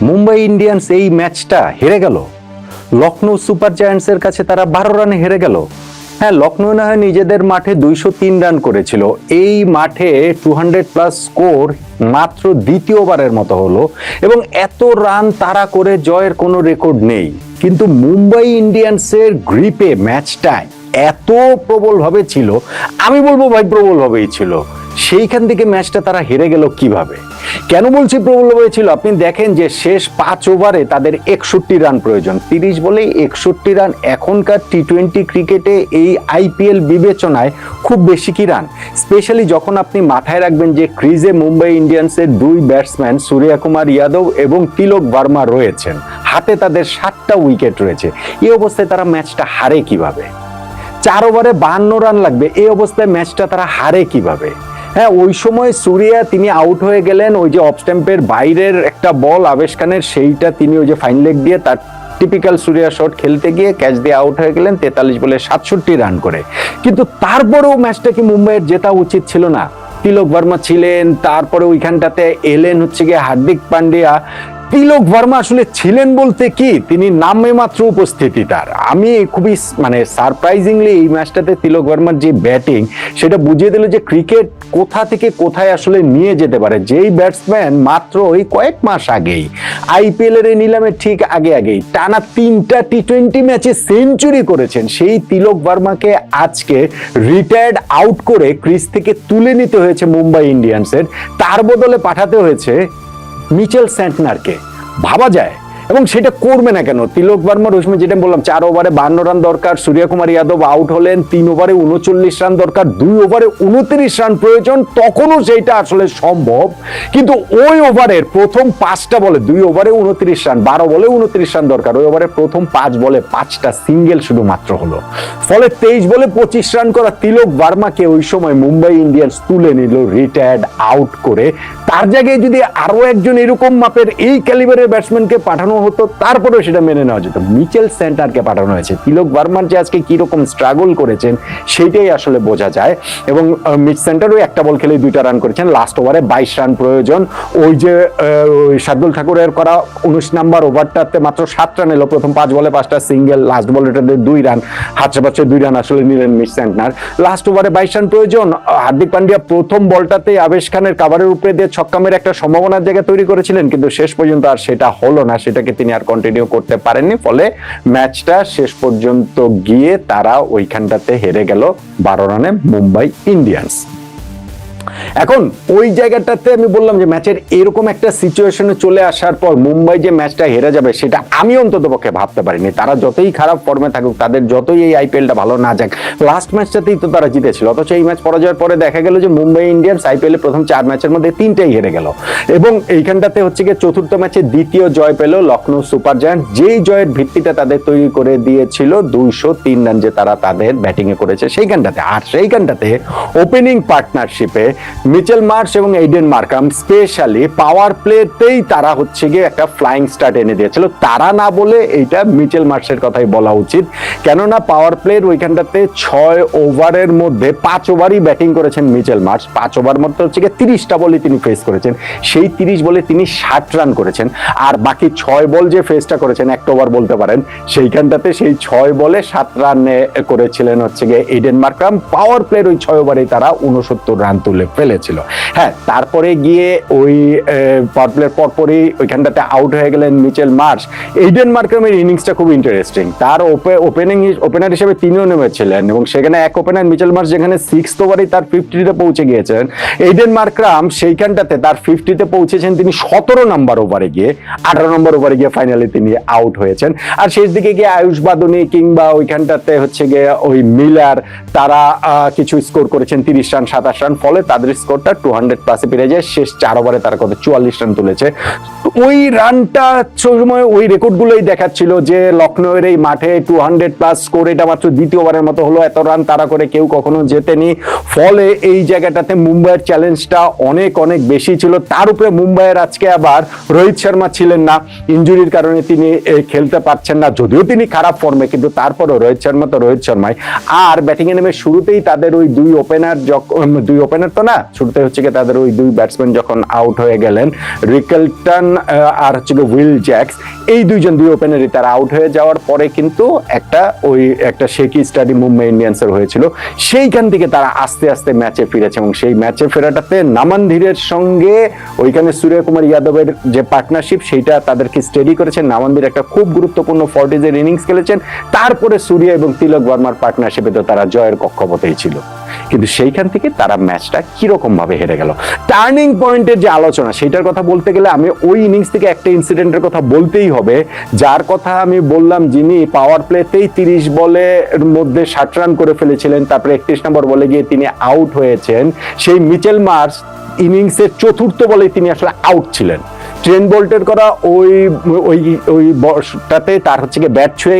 Mumbai Indians এই ম্যাচটা হেরে গেল। লখনৌ সুপার জায়ান্টসের কাছে তারা 12 রানে হেরে গেল। হ্যাঁ, লখনৌ না হয় নিজেদের মাঠে 203 রান করেছিল, এই মাঠে 200+ স্কোর মাত্র দ্বিতীয়বারের মতো হলো, এবং এত রান তারা করে জয়ের কোনো রেকর্ড নেই। কিন্তু মুম্বাই ইন্ডিয়ান্সের গ্রিপে ম্যাচটা এত প্রবলভাবে ছিল, আমি বলবো ভাই প্রবলভাবেই ছিল। সেইখান থেকে ম্যাচটা তারা হেরে গেল কিভাবে? কেন বলছি প্রবলভাবে ছিল? আপনি দেখেন যে শেষ 5 ওভারে তাদের 61 রান প্রয়োজন। 30 বলেই 61 রান এখনকার টি-20 ক্রিকেটে এই আইপিএল বিবেচনায় খুব বেশি কি রান? স্পেশালি যখন আপনি মাথায় রাখবেন যে ক্রিজে মুম্বাই ইন্ডিয়ান্সের 2 ব্যাটসম্যান সূর্যকুমার যাদব এবং তিলক ভার্মা রয়েছেন, হাতে তাদের 7টা উইকেট রয়েছে। এই অবস্থায় তারা ম্যাচটা হারে কিভাবে? 4 ওভারে 52 রান লাগবে, এই অবস্থায় ম্যাচটা তারা হারে কিভাবে? হ্যাঁ, ওই সময় সূর্যা তিনি আউট হয়ে গেলেন, ওই যে অফ স্ট্যাম্পের বাইরের একটা বল আবেশ খানের, সেইটা তিনি ওই যে ফাইন লেগ দিয়ে তার টিপিক্যাল সূর্যা শট খেলতে গিয়ে ক্যাচ দিয়ে আউট হয়ে গেলেন 43 বলে 67 রান করে। কিন্তু তারপরেও ম্যাচটা কি মুম্বাইয়ের জেতা উচিত ছিল না? তিলক ভার্মা ছিলেন, তারপরে ওইখানটাতে এলেন হচ্ছে গিয়ে হার্দিক পান্ডিয়া। তিলক ভার্মা আসলে ছিলেন বলতে কি, তিনি নামে মাত্র উপস্থিতি তার। আমি খুবই সারপ্রাইজিংলি এই ম্যাচটাতে তিলক ভার্মার যে ব্যাটিং, সেটা বুঝিয়ে দিল যে ক্রিকেট কোথা থেকে কোথায় আসলে নিয়ে যেতে পারে। যেই ব্যাটসম্যান মাত্র ওই কয়েক মাস আগেই আইপিএল এর নিলামে ঠিক আগেই টানা 3টা টি-20 ম্যাচে সেঞ্চুরি করেছেন, সেই তিলক ভার্মাকে আজকে রিটায়ার্ড আউট করে ক্রিজ থেকে তুলে নিতে হয়েছে মুম্বাই ইন্ডিয়ান্সের। তার বদলে পাঠাতে হয়েছে মিচেল স্যান্টনারকে। ভাবা যায়? এবং সেটা করবে না কেন? তিলক ভার্মার ওই সময় যেটা বললাম, 4 ওভারে 52 রান দরকার, সূর্যকুমার যাদব আউট হলেন, 3 ওভারে 39 রান দরকার, 2 ওভারে 29 রান প্রয়োজন, তখনও সেইটা আসলে সম্ভব। কিন্তু ওই ওভারের প্রথম 5টা বলে, 2 ওভারে 29 রান, 12 বলে 29 রান দরকার, ওই ওভারে প্রথম 5 বলে 5টা সিঙ্গেল শুধুমাত্র হলো। ফলে 23 বলে 25 রান করা তিলক ভার্মাকে ওই সময় মুম্বাই ইন্ডিয়ান্স তুলে নিল রিটায়ার্ড আউট করে। তার জায়গায় যদি আরো একজন এরকম মাপের এই ক্যালিবারের ব্যাটসম্যানকে পাঠানো হতো, তারপরেও সেটা মেনে নেওয়া যেত। মিচেল সেন্টারকে পাঠানো হয়েছে। তিলক ভার্মার যে আজকে কিরকম স্ট্রাগল করেছেন সেটাই আসলে বোঝা যায়। এবং মিচ সেন্টার ওই একটা বল খেলে 2টা রান করেছেন, লাস্ট ওভারে 22 রান প্রয়োজন। ওই যে শার্দুল ঠাকুরের করা 19 নাম্বার ওভারটাতে মাত্র 7 রান এলো, প্রথম 5 বলে 5টা সিঙ্গেল, লাস্ট বলটাতে 2 রান, হাতছে পাচ্ছে 2 রান আসলে নিলেন মিচ সেন্টার। লাস্ট ওভারে 22 রান প্রয়োজন। হার্দিক পান্ডিয়া প্রথম বলটাতে আবেশ খানের কাভারের উপরে দিয়ে ছক্কা মেরে একটা সম্ভাবনার জায়গা তৈরি করেছিলেন, কিন্তু শেষ পর্যন্ত আর সেটা হলো না, সেটাকে তিনি আর কন্টিনিউ করতে পারেননি। ফলে ম্যাচটা শেষ পর্যন্ত গিয়ে তারা ওইখানটাতে হেরে গেল 12 রানে মুম্বাই ইন্ডিয়ান্স। এখন ওই জায়গাটাতে আমি বললাম যে ম্যাচের এরকম একটা সিচুয়েশনে চলে আসার পর মুম্বাই যে ম্যাচটা হেরে যাবে, সেটা আমি অন্তত পক্ষে ভাবতে পারিনি। তারা যতই খারাপ ফর্মে থাকুক, তাদের যতই এই আইপিএলটা ভালো না যাক, লাস্ট ম্যাচটাতেই তো তারা জিতেছিল। অথচ এই ম্যাচ পরাজয়ের পরে দেখা গেল যে মুম্বাই ইন্ডিয়ান্স আইপিএল এর প্রথম 4 ম্যাচের মধ্যে 3টাই হেরে গেল। এবং এইখানটাতে হচ্ছে গিয়ে চতুর্থ ম্যাচে দ্বিতীয় জয় পেল লখনৌ সুপার জায়ান্ট, যেই জয়ের ভিত্তিটা তাদের তৈরি করে দিয়েছিল 203 রান যে তারা তাদের ব্যাটিং এ করেছে সেইখানটাতে। আর সেইখানটাতে ওপেনিং পার্টনারশিপে মিচেল মার্শ এবং এইডেন মার্কাম স্পেশালি পাওয়ার প্লেতেই তারা হচ্ছে গিয়ে একটা ফ্লাইং স্টার্ট এনে দিয়েছিল। তারা না বলে এইটা মিচেল মার্শের কথাই বলা উচিত, কেননা পাওয়ার প্লের ওইখানটাতে 6 ওভারের মধ্যে 5 ওভারই ব্যাটিং করেছেন মিচেল মার্শ। 5 ওভার মধ্যে হচ্ছে গিয়ে 30টা বলে তিনি ফেস করেছেন, সেই 30 বলে তিনি 60 রান করেছেন। আর বাকি 6 বল যে ফেসটা করেছেন, একটা ওভার বলতে পারেন, সেইখানটাতে সেই 6 বলে 7 রান করেছিলেন হচ্ছে গিয়ে এইডেন মার্কাম। পাওয়ার প্লের ওই 6 ওভারেই তারা 69 রান তুলে ফেলেছিল। হ্যাঁ, তারপরে গিয়ে ওই পাওয়ার প্লের পরপরই ওইখানটাতে আউট হয়ে গেলেন মিচেল মার্শ। এইডেন মার্কামের ইনিংসটা খুব ইন্টারেস্টিং। তার ওপেনার হিসেবে তিনিও নেমেছিলেন, এবং সেখানে এক ওপেনার মিচেল মার্শ যেখানে 6th ওভারে তার 50তে পৌঁছে গিয়েছেন, এইডেন মার্কাম সেইখানটাতে তার 50তে পৌঁছেছেন তিনি 17 নম্বর ওভারে গিয়ে, 18 নম্বর ওভারে গিয়ে ফাইনালি তিনি আউট হয়েছেন। আর শেষ দিকে গিয়ে আয়ুষ বাদুনি কিংবা ওইখানটাতে হচ্ছে গিয়ে ওই মিলার, তারা কিছু স্কোর করেছেন 30 রান 27 রান। ফলে তাদের স্কোরটা 200+ পেরে যায়। শেষ 4 ওভারে তারা কত 44 রান তুলেছে। ওই রানটা সময় ওই রেকর্ডগুলোই দেখাচ্ছিল যে লখনৌয়ের এই মাঠে 200+ স্কোর, এটা মাত্র দ্বিতীয় ওভারের মতো হলো, এত রান তারা করে কেউ কখনো জেতেনি। ফলে এই জায়গাটাতে মুম্বাইয়ের চ্যালেঞ্জটা অনেক অনেক বেশি ছিল। তার উপরে মুম্বাইয়ের আজকে আবার রোহিত শর্মা ছিলেন না, ইনজুরির কারণে তিনি খেলতে পারছেন না, যদিও তিনি খারাপ ফর্মে, কিন্তু তারপরও রোহিত শর্মা তো রোহিত শর্মাই। আর ব্যাটিং এ নেমে শুরুতেই তাদের ওই 2 ওপেনার তো না, শুরুতে হচ্ছে গিয়ে তাদের ওই 2 ব্যাটসম্যান যখন আউট হয়ে গেলেন, রিকেলটন আর হচ্ছে উইল জ্যাক্স, এই দুই ওপেনারই তারা আউট হয়ে যাওয়ার পরে কিন্তু একটা শেকি স্টাডি মুম্বাই ইন্ডিয়ান্সের হয়েছিল। সেইখান থেকে তারা আস্তে আস্তে ম্যাচে ফিরেছে এবং সেই ম্যাচে ফেরাটাতে নামান ধীরের সঙ্গে ওইখানে সূর্যকুমার যাদবের যে পার্টনারশিপ সেইটা তাদেরকে স্টেডি করেছে। নামান ধীর একটা খুব গুরুত্বপূর্ণ 40s ইনিংস খেলেছেন, তারপরে সূর্য এবং তিলক বর্মার পার্টনারশিপে তো তারা জয়ের কক্ষপথেই ছিল। কিন্তু সেইখান থেকে তারা ম্যাচটা কিরকম ভাবে হেরে গেল। টার্নিং পয়েন্টের যে আলোচনা সেটার কথা বলতে গেলে আমি ওই ইনিংস থেকে একটা ইনসিডেন্টের কথা বলতেই হবে, যার কথা আমি বললাম, যিনি পাওয়ার প্লেতেই 30 বলের মধ্যে 60 রান করে ফেলেছিলেন, তারপরে 31 নম্বর বলে গিয়ে তিনি আউট হয়েছেন। সেই মিচেল মার্শ ইনিংসের চতুর্থ বলে তিনি আসলে আউট ছিলেন। ট্রেন্ট বোল্টের করা ওই বলটাতে তার হচ্ছে গিয়ে ব্যাট ছুঁয়ে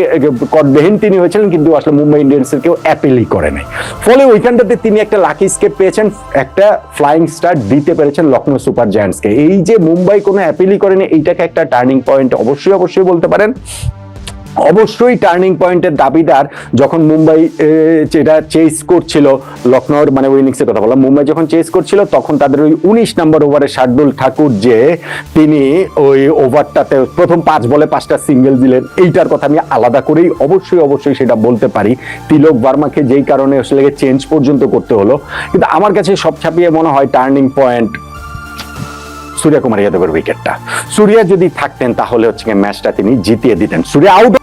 কটবিহীন তিনি হয়েছিলেন, কিন্তু আসলে মুম্বাই ইন্ডিয়ান্সের কেউ অ্যাপিলই করে নাই। ফলে ওইখানটাতে তিনি একটা লাকি স্কেপ পেয়েছেন, একটা ফ্লাইং স্টার দিতে পেরেছেন লখনৌ সুপার জায়ান্টসকে। এই যে মুম্বাই কোনো অ্যাপিলই করেনি, এইটাকে একটা টার্নিং পয়েন্ট অবশ্যই বলতে পারেন। অবশ্যই টার্নিং পয়েন্টের দাবিদার যখন মুম্বাই যেটা চেস করছিল লখনৌর, মানে ওই ইনিংসের কথা বললাম, মুম্বাই যখন চেস করছিল তখন তাদের ওই 19 নম্বর ওভারে শার্দুল ঠাকুর যে তিনি ওই ওভারটাতে প্রথম 5 বলে 5টা সিঙ্গেল দিলেন, এইটার কথা আমি আলাদা করেই অবশ্যই সেটা বলতে পারি। তিলক বর্মাকে যেই কারণে আসলে চেঞ্জ পর্যন্ত করতে হলো, কিন্তু আমার কাছে সব ছাপিয়ে মনে হয় টার্নিং পয়েন্ট সূর্যকুমার যাদবের উইকেটটা। সূর্য যদি থাকতেন তাহলে হচ্ছে ম্যাচটা তিনি জিতিয়ে দিতেন। সূর্য আউট